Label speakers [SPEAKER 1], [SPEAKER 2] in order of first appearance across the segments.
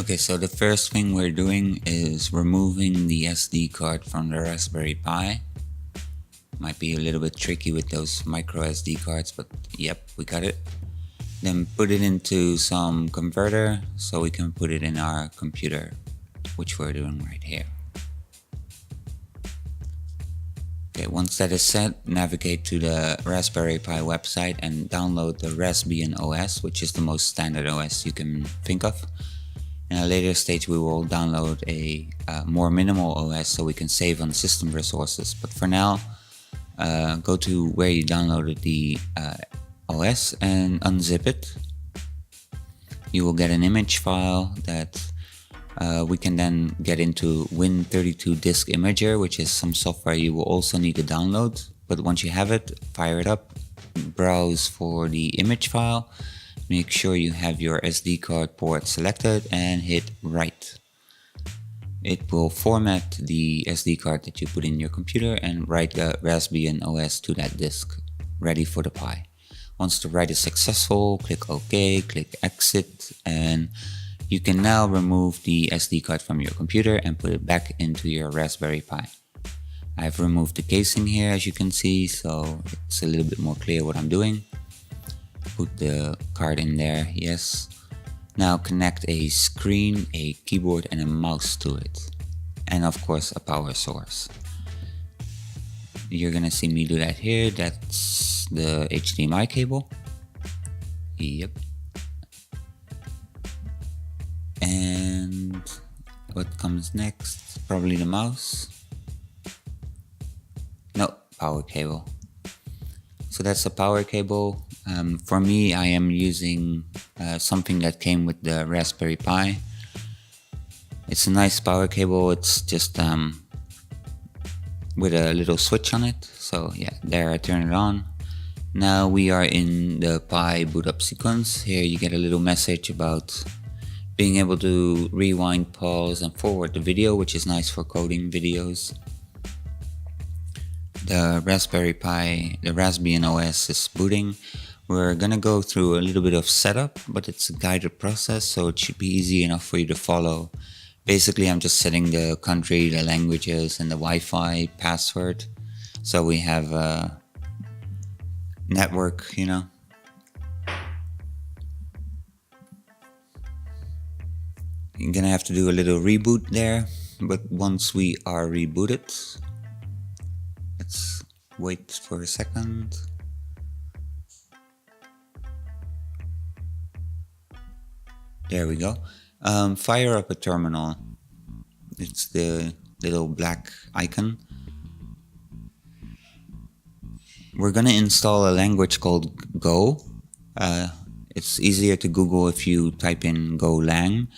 [SPEAKER 1] Okay, so the first thing we're doing is removing the SD card from the Raspberry Pi. Might be a little bit tricky with those micro SD cards, but yep, we got it. Then put it into some converter so we can put it in our computer, which we're doing right here. Okay, once that is set, navigate to the Raspberry Pi website and download the Raspbian Os, which is the most standard OS you can think of. In a later stage we will download a more minimal OS so we can save on system resources, but for now go to where you downloaded the OS and unzip it. You will get an image file that we can then get into Win32 Disk Imager, which is some software you will also need to download. But once you have it, fire it up, browse for the image file, make sure you have your SD card port selected and hit write. It will format the SD card that you put in your computer and write the Raspbian OS to that disk, ready for the Pi. Once the write is successful, click OK, click exit, and you can now remove the SD card from your computer and put it back into your Raspberry Pi. I've removed the casing here, as you can see, so it's a little bit more clear what I'm doing. Put the card in there, yes. Now connect a screen, a keyboard and a mouse to it. And of course a power source. You're gonna see me do that here. That's the HDMI cable. Yep. And what comes next? Probably the mouse. No, power cable. So that's a power cable. For me, I am using something that came with the Raspberry Pi. It's a nice power cable. It's just with a little switch on it. So yeah, there I turn it on. Now we are in the Pi boot up sequence. Here you get a little message about being able to rewind, pause and forward the video, which is nice for coding videos. The Raspberry Pi, the Raspbian OS is booting. We're gonna go through a little bit of setup, but it's a guided process, so it should be easy enough for you to follow. Basically, I'm just setting the country, the languages, and the Wi-Fi password. So we have a network, you know. You're gonna have to do a little reboot there, but once we are rebooted, let's wait for a second. There we go. Fire up a terminal. It's the little black icon. We're gonna install a language called Go. It's easier to Google if you type in Golang.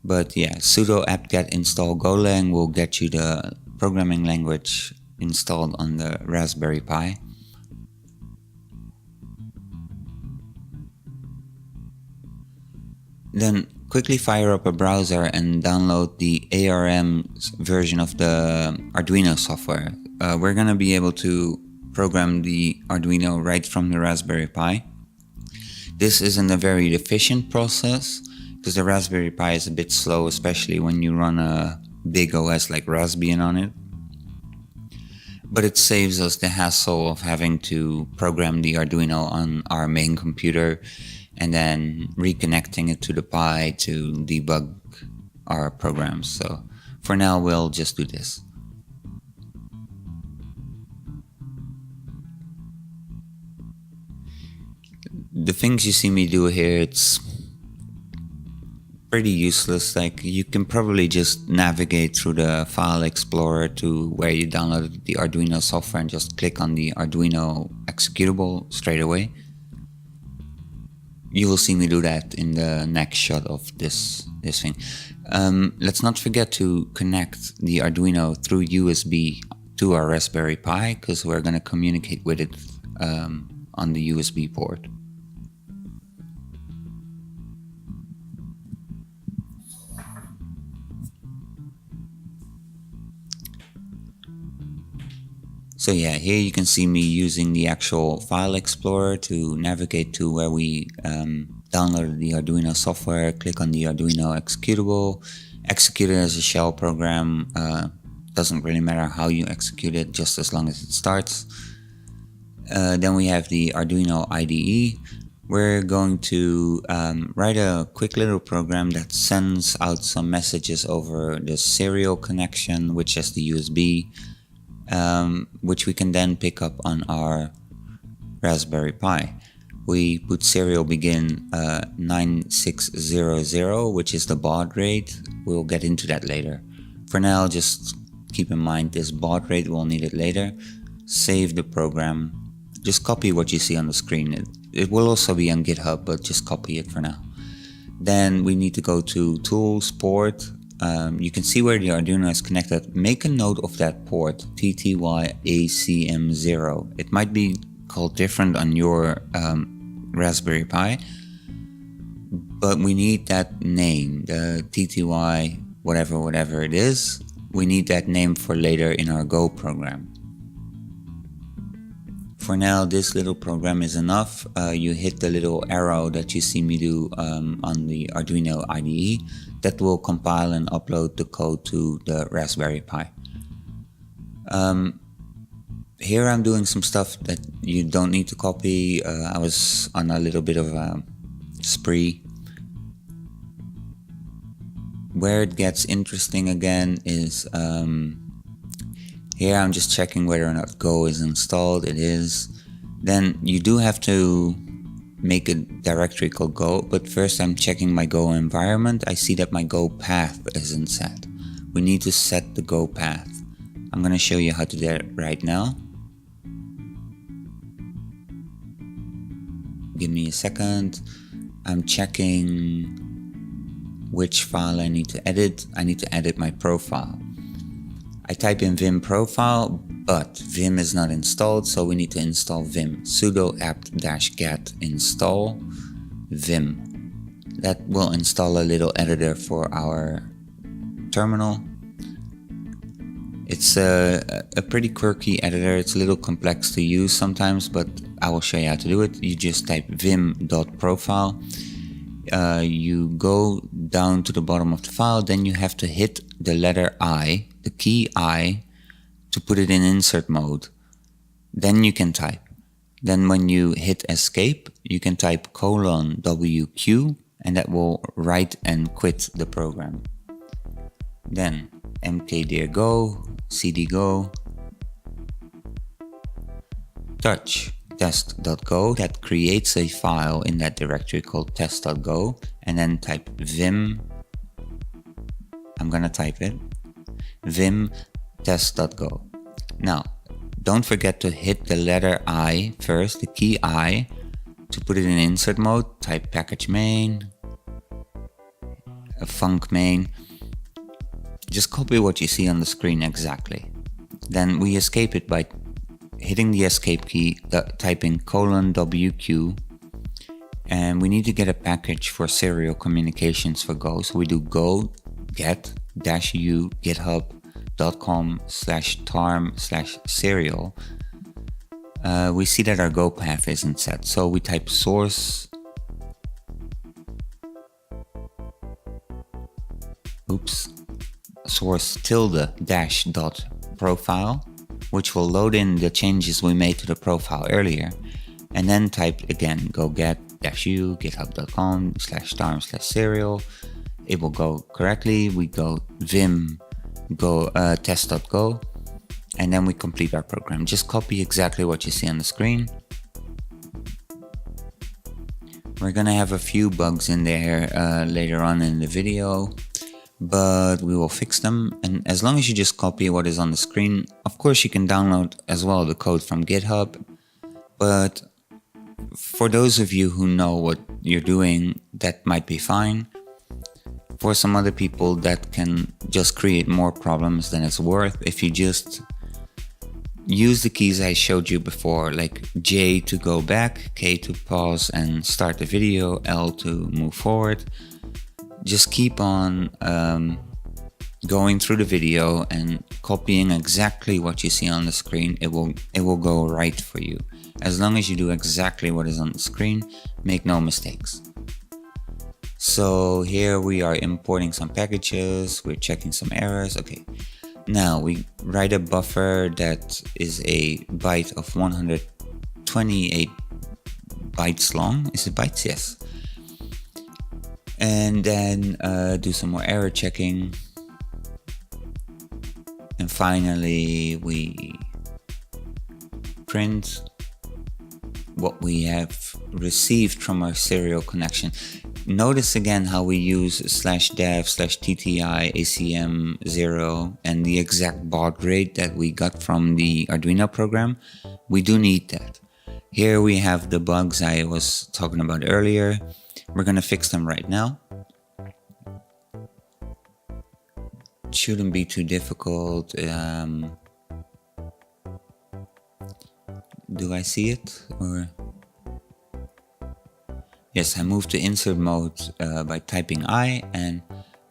[SPEAKER 1] But yeah, sudo apt-get install Golang will get you the programming language installed on the Raspberry Pi. Then quickly fire up a browser and download the ARM version of the Arduino software. We're gonna be able to program the Arduino right from the Raspberry Pi. This isn't a very efficient process because the Raspberry Pi is a bit slow, especially when you run a big OS like Raspbian on it. But it saves us the hassle of having to program the Arduino on our main computer and then reconnecting it to the Pi to debug our programs. So for now we'll just do this. The things you see me do here, it's pretty useless. Like, you can probably just navigate through the file explorer to where you downloaded the Arduino software and just click on the Arduino executable straight away. You will see me do that in the next shot of this thing. Let's not forget to connect the Arduino through USB to our Raspberry Pi, because we're going to communicate with it on the USB port. So yeah, here you can see me using the actual file explorer to navigate to where we downloaded the Arduino software, click on the Arduino executable, execute it as a shell program. Doesn't really matter how you execute it, just as long as it starts. Then we have the Arduino IDE. We're going to write a quick little program that sends out some messages over the serial connection, which is the USB, which we can then pick up on our Raspberry Pi. We put serial begin 9600, which is the baud rate. We'll get into that later. For now, just keep in mind this baud rate, we'll need it later. Save the program. Just copy what you see on the screen. It will also be on GitHub, but just copy it for now. Then we need to go to Tools, Port. You can see where the Arduino is connected. Make a note of that port, TTY-ACM0. It might be called different on your Raspberry Pi, but we need that name, the TTY whatever it is. We need that name for later in our Go program. For now, this little program is enough. You hit the little arrow that you see me do on the Arduino IDE. That will compile and upload the code to the Raspberry Pi. Here I'm doing some stuff that you don't need to copy. I was on a little bit of a spree. Where it gets interesting again is here I'm just checking whether or not Go is installed. It is. Then you do have to make a directory called Go, but first I'm checking my Go environment. I see that my Go path isn't set. We need to set the Go path. I'm going to show you how to do that right now. Give me a second. I'm checking which file I need to edit. I need to edit my profile. I type in vim profile, but vim is not installed, so we need to install vim. Sudo apt-get install vim. That will install a little editor for our terminal. It's a pretty quirky editor. It's a little complex to use sometimes, but I will show you how to do it. You just type vim.profile. You go down to the bottom of the file, then you have to hit the letter I, the key I, to put it in insert mode. Then you can type. Then when you hit escape, you can type :WQ, and that will write and quit the program. Then mkdir go, cd go, touch test.go, that creates a file in that directory called test.go, and then type vim, I'm gonna type it, vim test.go. Now, don't forget to hit the letter I first, the key I, to put it in insert mode. Type package main, a func main. Just copy what you see on the screen exactly. Then we escape it by hitting the escape key, typing :WQ, and we need to get a package for serial communications for Go. So we do go get -u github.com/tarm/serial. We see that our Go path isn't set, so we type source -profile, which will load in the changes we made to the profile earlier, and then type again go get -u github.com/tarm/serial. It will go correctly. We go vim go test.go, and then we complete our program. Just copy exactly what you see on the screen. We're gonna have a few bugs in there later on in the video, but we will fix them. And as long as you just copy what is on the screen, of course you can download as well the code from GitHub, but for those of you who know what you're doing, that might be fine. For some other people, that can just create more problems than it's worth. If you just use the keys I showed you before, like J to go back, K to pause and start the video, L to move forward. Just keep on going through the video and copying exactly what you see on the screen. It will go right for you. As long as you do exactly what is on the screen, make no mistakes. So here we are importing some packages, we're checking some errors. Okay, now we write a buffer that is a byte of 128 bytes long. Is it bytes? Yes. And then do some more error checking. And finally we print what we have received from our serial connection. Notice again how we use /dev/tti ACM0 and the exact baud rate that we got from the Arduino program. We do need that. Here we have the bugs I was talking about earlier. We're gonna fix them right now. It shouldn't be too difficult. Do I see it? Or yes, I moved to insert mode by typing I, and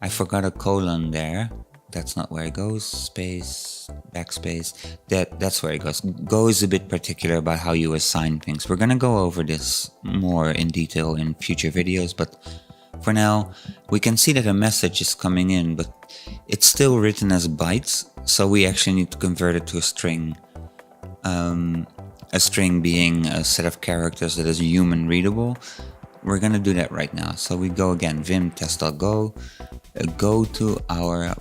[SPEAKER 1] I forgot a colon there. That's not where it goes. Space, backspace. That's where it goes. Go is a bit particular about how you assign things. We're gonna go over this more in detail in future videos, but for now, we can see that a message is coming in, but it's still written as bytes, so we actually need to convert it to a string. A string being a set of characters that is human readable. We're gonna do that right now. So we go again, vim test.go, go to our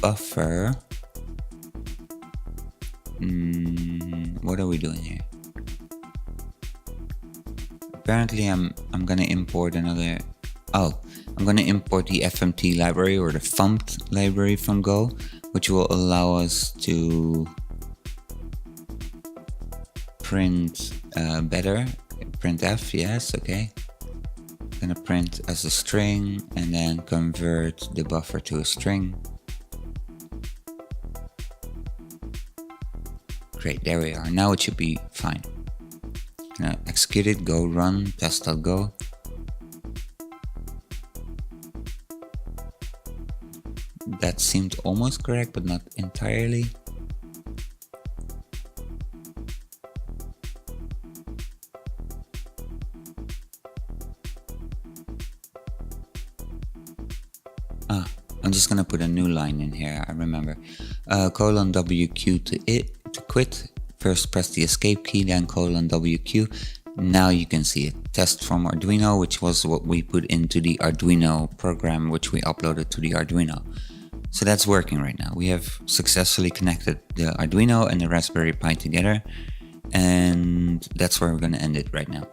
[SPEAKER 1] buffer. What are we doing here? Apparently I'm gonna import another. Oh, I'm gonna import the FMT library or the FUMT library from Go, which will allow us to print better. Printf, yes, okay. I'm gonna print as a string and then convert the buffer to a string. Great, there we are. Now it should be fine. Gonna execute it, go run, test.go. That seemed almost correct, but not entirely. I'm just gonna put a new line in here, I remember. Colon WQ to quit. First press the escape key, then colon WQ. Now you can see it. Test from Arduino, which was what we put into the Arduino program, which we uploaded to the Arduino. So that's working right now. We have successfully connected the Arduino and the Raspberry Pi together, and that's where we're gonna end it right now.